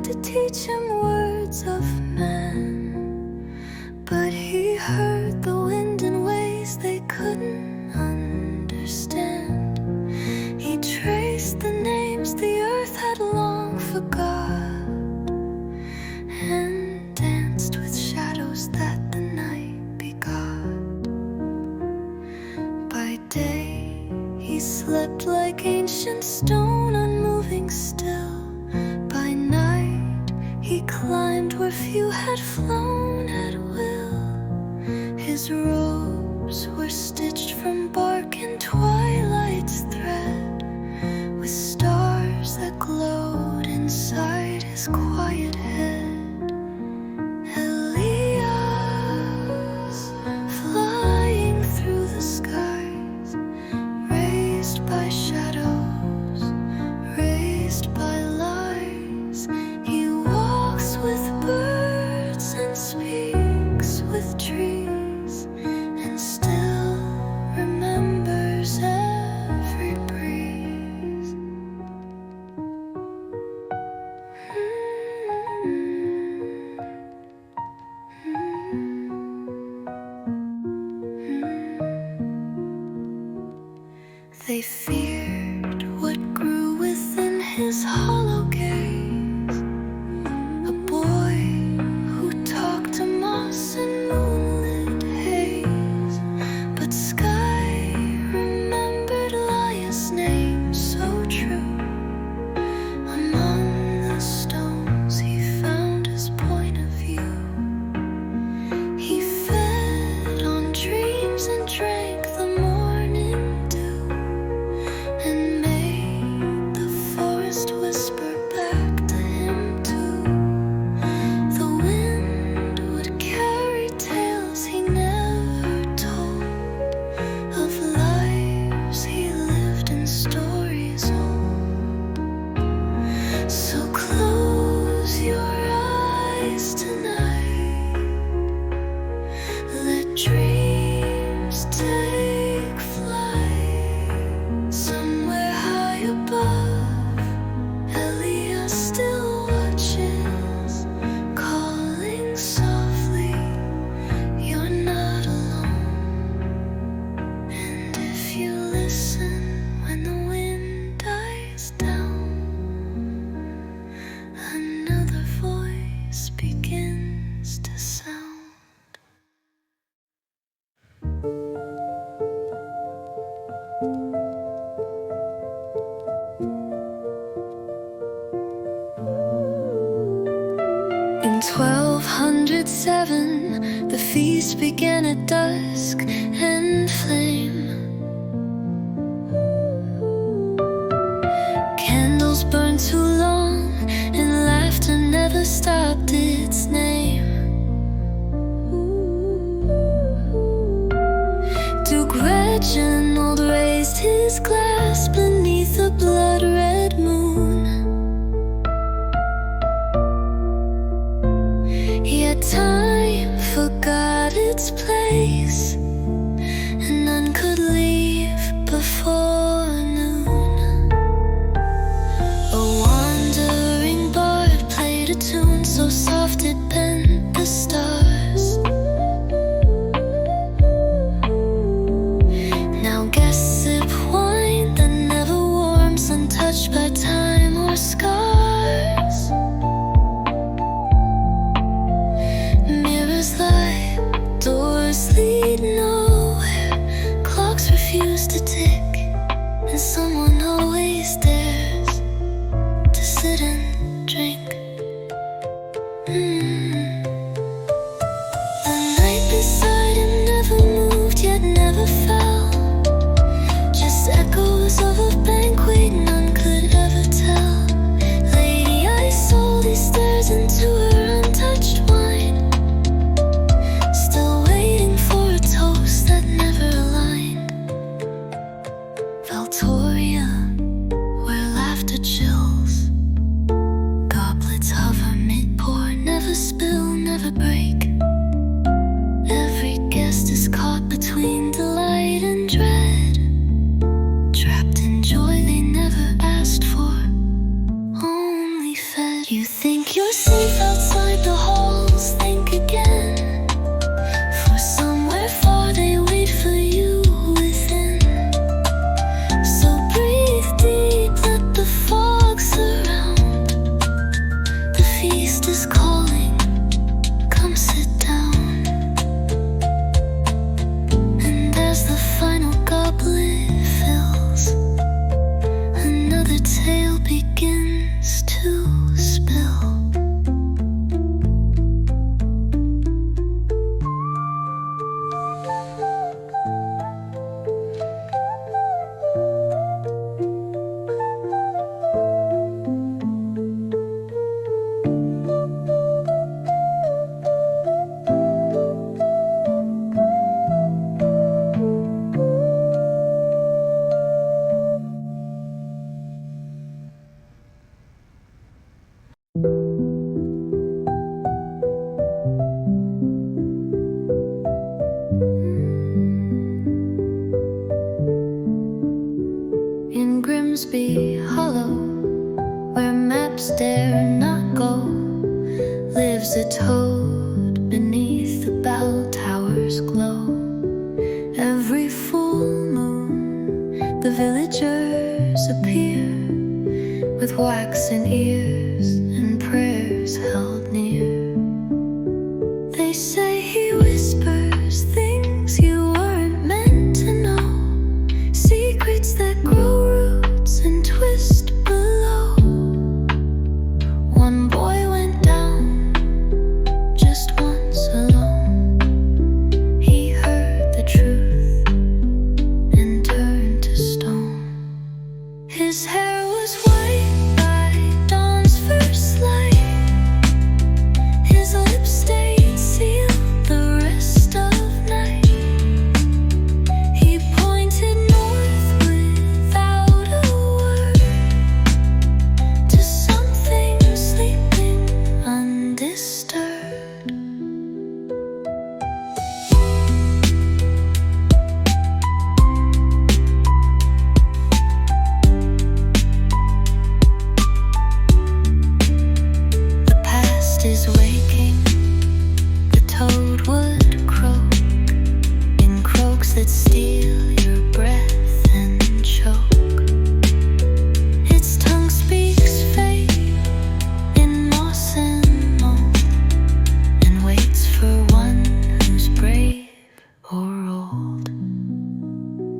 to teach him words of man, but he heard the wind in ways they couldn't understand. He traced the names the earth had long forgot, and danced with shadows that the night begot. By day he slept like ancient stone, unmoving still. By night he climbed where few had flown at will. His robes were stitched from bark and twilight's thread, with stars that glowed inside his quiet head. Elias, flying through the skies, raised by shadows, raised by lies. He walks with birds and speaks with trees, and still remembers every breeze. They feared what grew within his hollow gaze, a boy who talked to moss and moonlit haze. But sky remembered Elias' name so true. Among the stones he found his point of view. He fed on dreams and drank the morning dew, and made the forest whisper back to him too. The wind would carry tales he never told, of lives he lived in stories old. So close your eyes tonight, let dreams take flight. Somewhere high above, Elias still watches, calling softly, you're not alone. And if you listen when the wind dies down, another voice begins to sound. In 1207, the feast began at dusk and flame. Candles burned too long, and laughter never stopped its name. Duke Reginald raised his glass beneath the blood-red moon. Yet time forgot its place, and none could leave before noon. A wandering bard played a tune so soft it bent the stars. Now guests sip wine that never warms, untouched by time or scars. Mirrors lie, doors lead nowhere, clocks refuse to tick, and someone always dares to sit and drink. The night beside him never moved, yet never fell, just echoes of a banquet none could ever tell. Lady Isolde stares into her untouched wine, still waiting for a toast that never aligned. Valtoria, where laughter chills, goblets hover mid-pour, never spill, never break. Every guest is caught between delight and dread, trapped in joy they never asked for, only fed. You think you're safe outside the halls, think again. For somewhere far they wait for you within. So breathe deep, let the fog surround. The feast is calling, come sit down. And as the final goblet fills, another tale begins to spill. In Grimsby hollow, where maps dare not go, lives a toad beneath the bell tower's glow. Every full moon the villagers appear, with waxen ears and prayers held near. They say he whispers things you weren't meant to know, secrets that grow roots and twist below. One boy went down just once alone. He heard the truth and turned to stone. His hair was white by dawn's first light. His lips stayed sealed the rest of night. He pointed north without a word to something sleeping undisturbed. The past is waking, the toad would croak in croaks that steal your breath and choke. Its tongue speaks fate in moss and mold, and waits for one who's brave or old.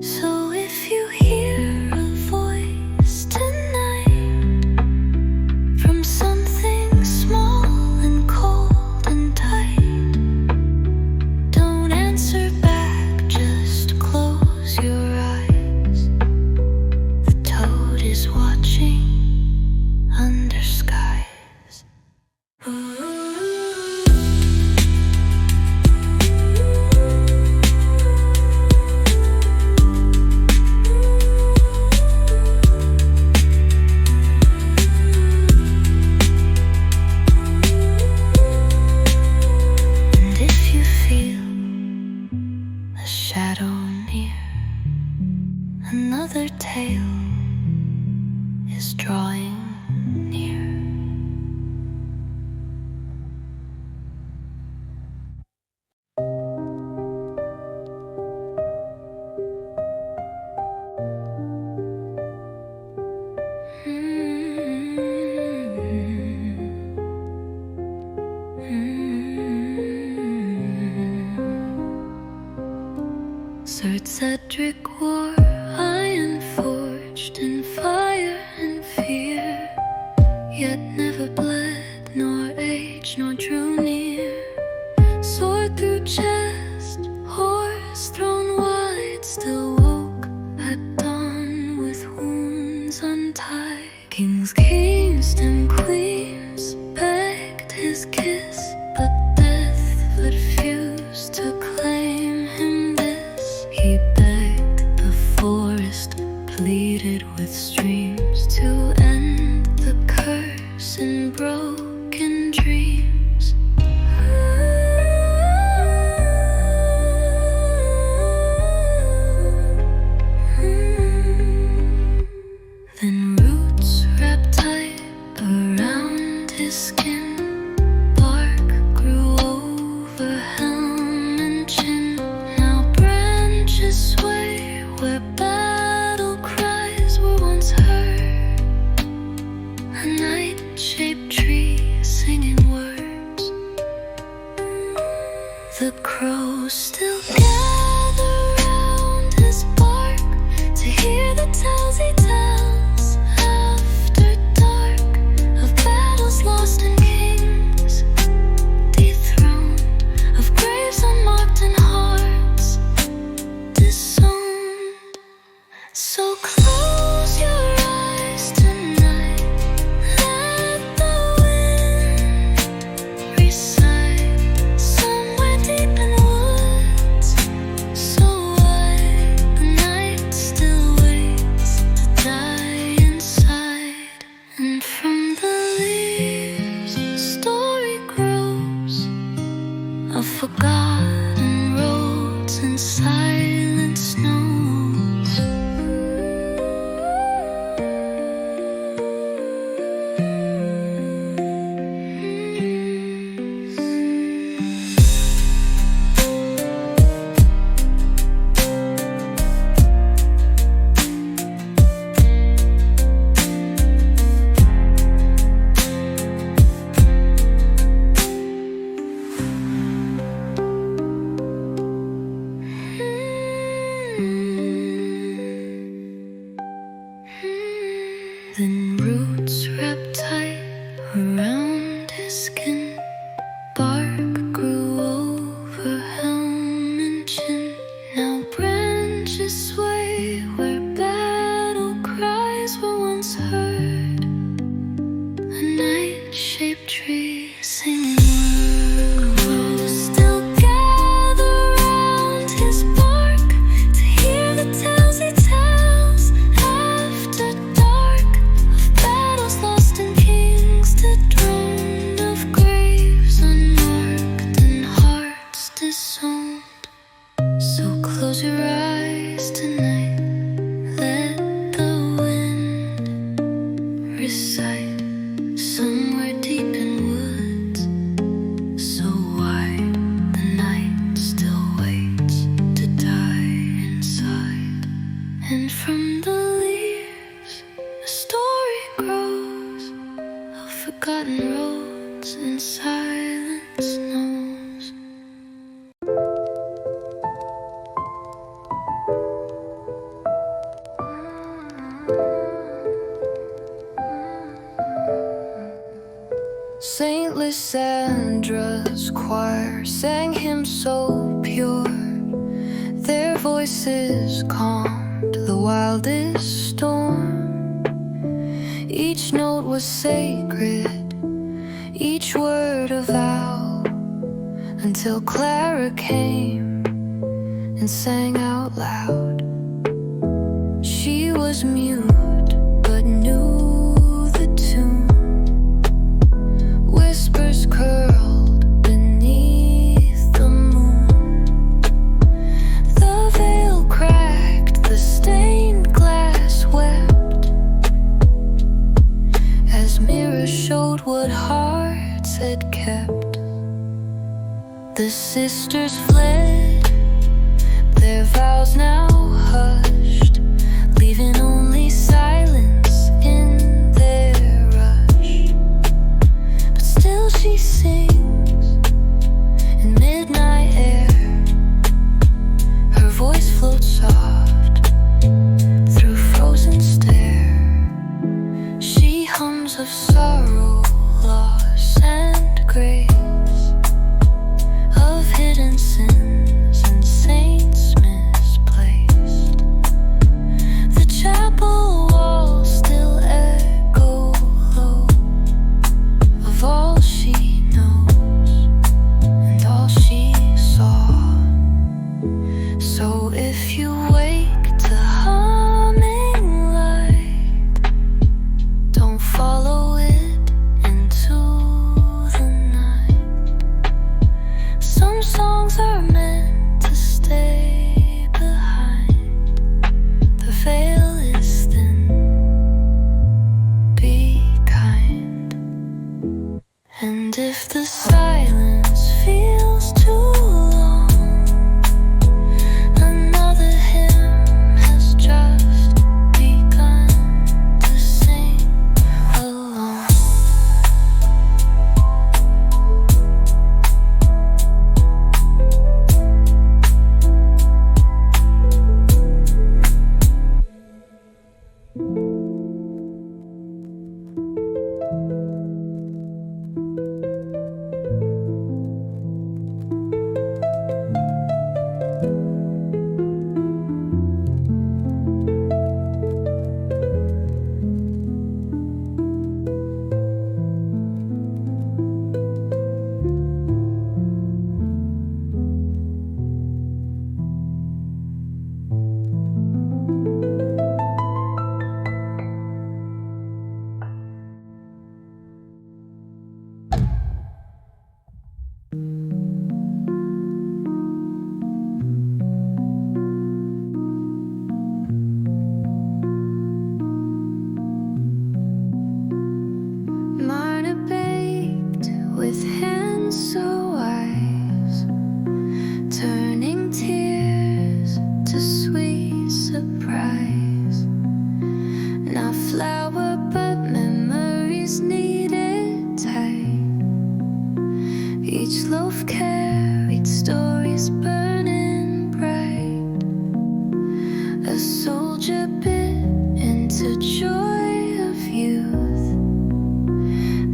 So if you hear a voice tonight from something small and cold and tight, don't answer back, just close your eyes. The toad is watching under skies. And if you feel a shadow near, another tale is drawing near. Sir Cedric wore iron forged in fire and fear, yet never bled, nor aged, nor drew near. Sword through chest, horse thrown wide, still woke at dawn with wounds untied. Kings, and queens begged his kiss, but death refused to claim him this. He begged the forest, pleaded with streams to end the curse in broken dreams. Then roots wrapped tight around his skin who still gather round his bark to hear the tales he tells after dark, of battles lost and kings dethroned, of graves unmarked and hearts disowned. So close your eyes tonight, let the wind recite somewhere deep in woods, so wide the night still waits to die inside. And from the leaves a story grows of forgotten roads and silent snows. Then roots wrapped tight around his skin, bark grew over helm and chin. Now branches sway where battle cries were once heard, a night-shaped tree singing words. Still gather round his bark to hear the tales he tells after dark, of battles lost and kings dethroned, of graves unmarked and hearts disowned. So close your eyes tonight, let the wind recite somewhere deep in woods, so wide the night still waits to die inside. And from the leaves a story grows of forgotten roads and silent snows. Saint Lysandra's choir sang hymns so pure, their voices calmed the wildest storm. Each note was sacred, each word a vow, until Clara came and sang out loud. She was mute but knew the tune, whispers curled beneath the moon. The veil cracked, the stained glass wept, as mirrors showed what hearts had kept. The sisters fled, their vows now hushed, leaving only silence in their rush. But still she sings in midnight air, her voice floats soft through frozen stare. She hums of sorrow, loss and grace, of hidden sins and saints misplaced. The chapel walls still echo low of all she knows and all she saw. So if you wake to humming light, don't follow it into the night. Some songs are meant to stay behind. The veil is thin, be kind. And if the silence feels too long, another hymn has just begun to sing along. Marna baked with hands so wise, turning tears to sweet surprise. Not flour but memories kneaded tight. Each loaf carried stories burning bright. A soldier bit into joy of youth,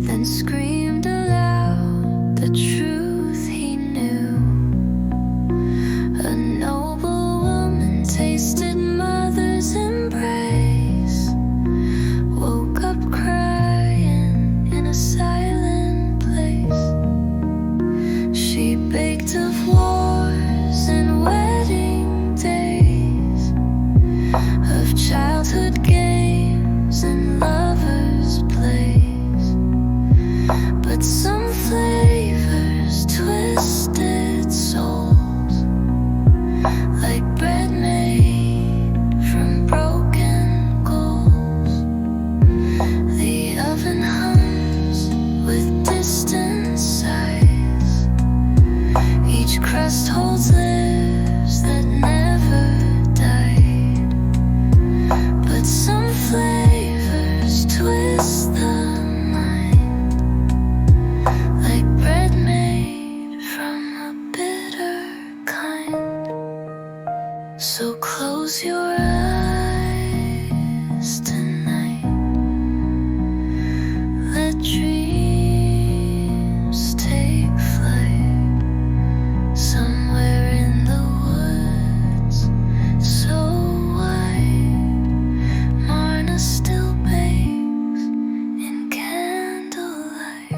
then screamed aloud the truth he knew. A noble woman tasted mother's embrace, woke up crying in a silent place. She baked of wars and wedding days, of childhood games and lovers' plays. But some flavors twisted souls, like bread made from broken goals. The oven hums with distant sighs. Each crust holds lives that never died. But some flavors twist the mind, like bread made from a bitter kind. So close your eyes tonight. Let dreams take flight somewhere in the woods so wide. Marna still bakes in candlelight.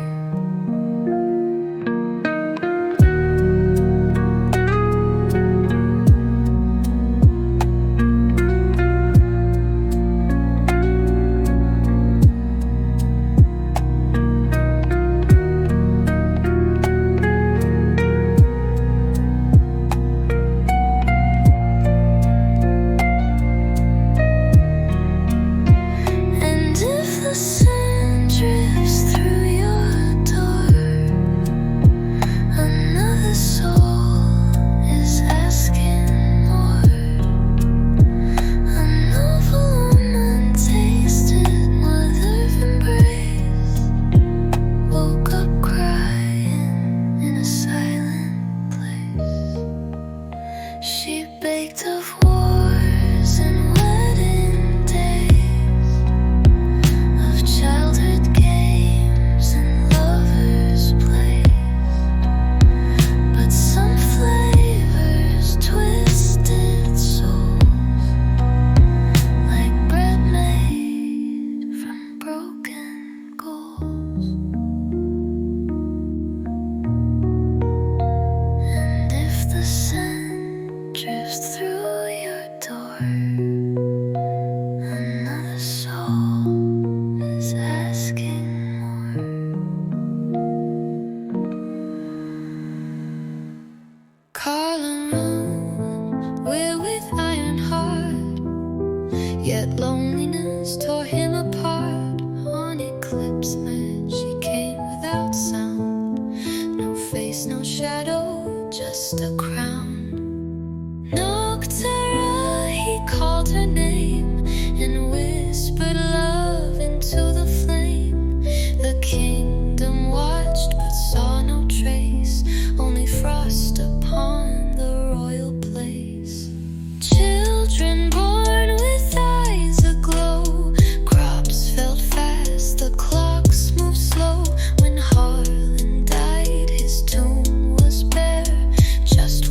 And if the sun drifts through your door, another soul is asking more. A novel woman tasted mother's embrace, woke up crying in a silent place. She baked of wars and wedding days, of childhood games and lovers' plays. But some flavors twisted souls, like bread made from broken goals. And if the sun drifts through your door, another soul is asking more. Calling rooms we're with iron heart, yet loneliness tore him apart. On eclipse night she came without sound, no face, no shadow, just a crown. Noctera, he called her name and whispered love into the flame. The kingdom watched but saw no trace, only frost upon the royal place. Children born with eyes aglow, crops felt fast, the clocks moved slow. When Harlan died, his tomb was bare, just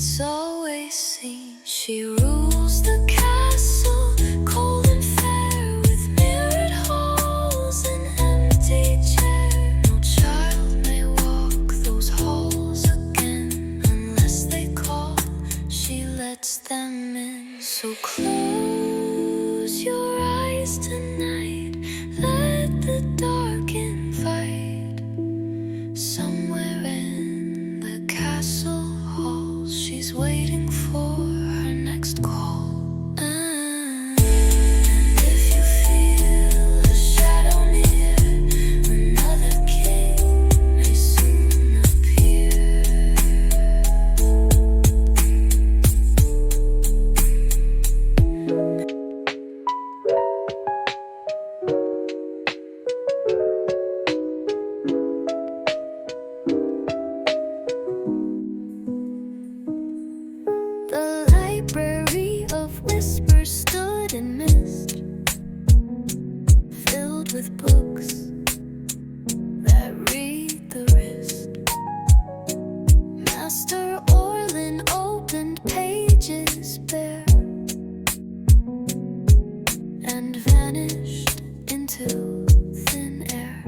it's always seen. She rules the castle, cold and fair, with mirrored halls and empty chairs. No child may walk those halls again unless they call. She lets them in. So close your eyes tonight. Let the dark invite. Somewhere in the castle halls, she's waiting for her next call. And if you feel a shadow near, another king may soon appear. The library of whispers stood in mist, filled with books that read the wrist. Master Orlin opened pages bare and vanished into thin air.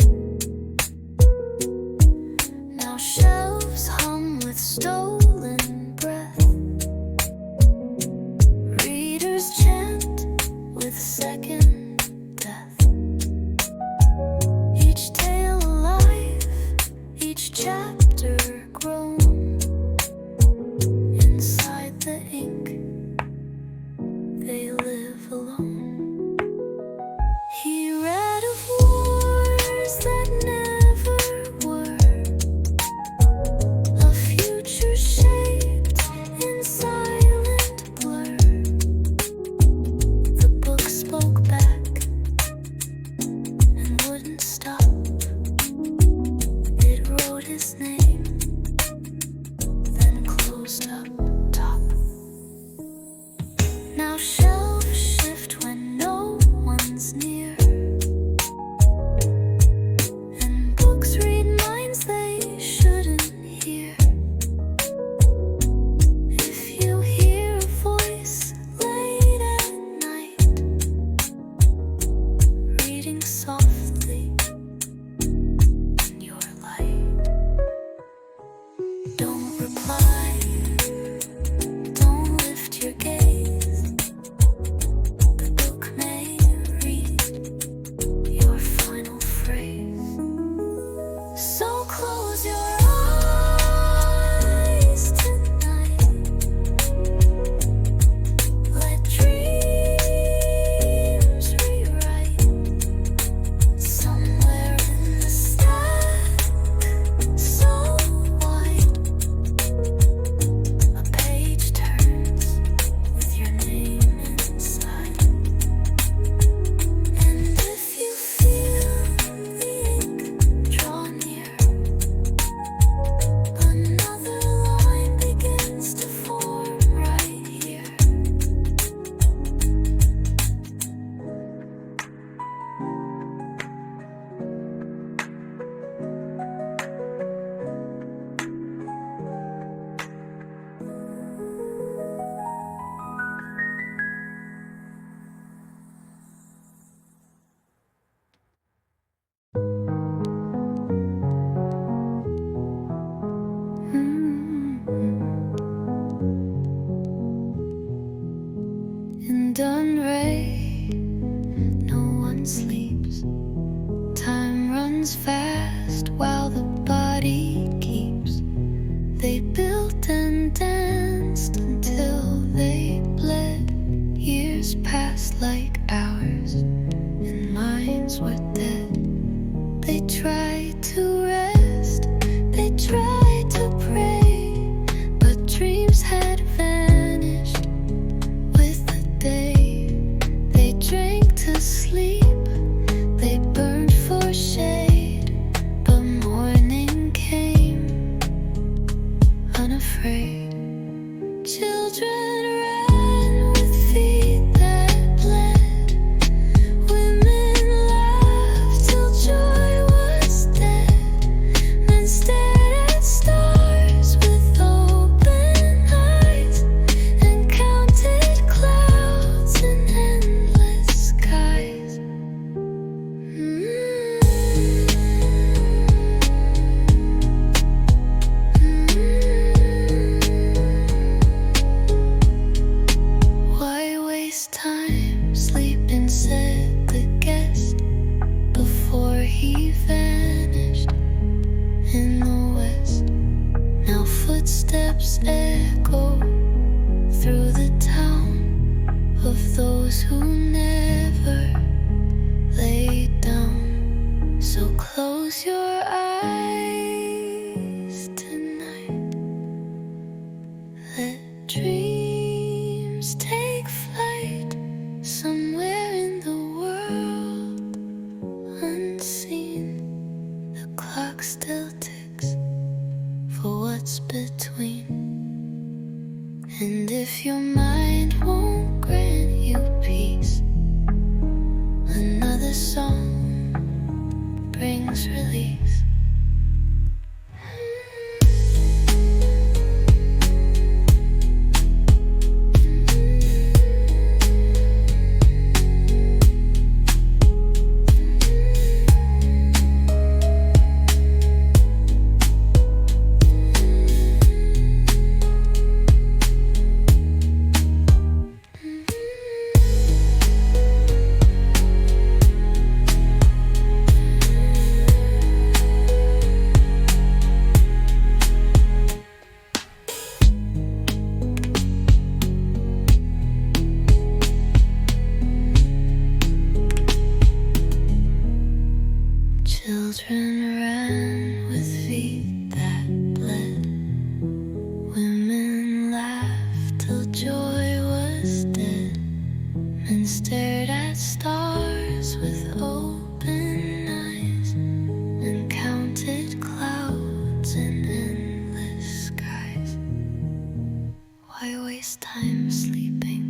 Now shelves hum with stolen breath. Readers chant with second death. Each tale alive, each chapter grown. Inside the ink, they live alone. He read of wars that never were, a future shaped in silent blur. The book spoke back and wouldn't stop. It wrote his name, then closed up top. Now shelves shift when no one's near, and books read minds they shouldn't hear. If you hear a voice late at night, reading softly in your light, don't reply, don't lift your gaze. The book may read your final phrase. So close your eyes tonight. Let dreams rewrite. Somewhere in the stack, so wide, a page turns with your name inside. And if you feel the ink draw near, another line begins to form right here. In Dunray, no one sleeps. Time runs fast while the body keeps. They built and danced until they bled. Years passed like hours, and minds were dead. They tried to rest, they tried to pray, but dreams had vanished with the day. They drank to sleep, they burned for shade, but morning came unafraid. Children ran with feet that bled. Women laughed till joy was dead. Men stared at stars with open eyes. Close your eyes tonight. Let dreams take flight somewhere in the world unseen. The clock still ticks for what's between. And if your mind won't grant you peace, another song brings release. Children ran with feet that bled. Women laughed till joy was dead. Men stared at stars with open eyes and counted clouds in endless skies. Why waste time sleeping?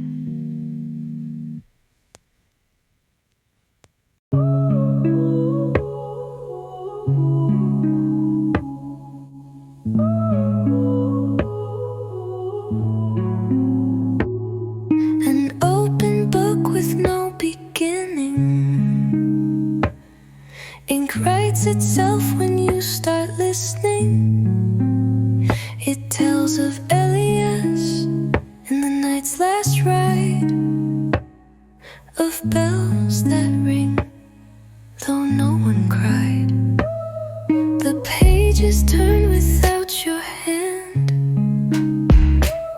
Ink writes itself when you start listening. It tells of Elias in the night's last ride, of bells that ring though no one cried. The pages turn without your hand,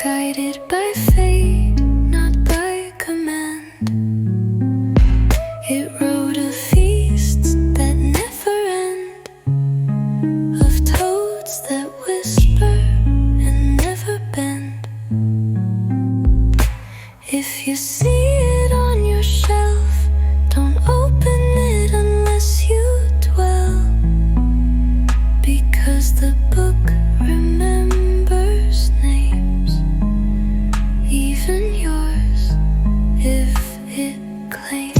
guided by fate, not by command. It wrote a feast that never end, of toads that whisper and never bend. If you see it on your shelf, don't open it unless you dwell, because the book remembers names, even yours, if it claims.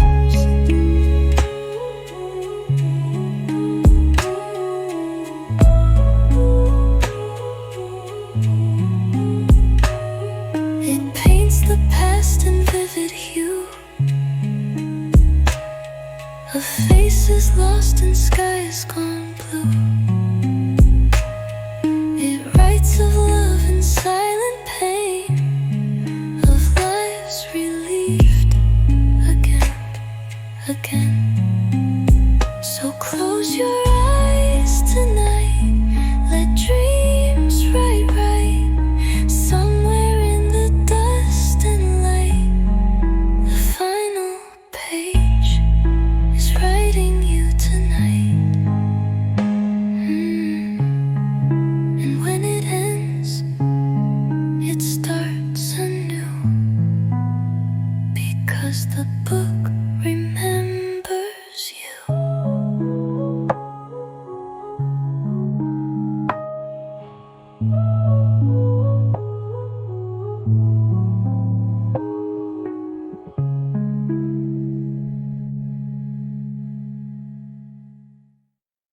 It paints the past in vivid hue, of faces lost in skies gone blue.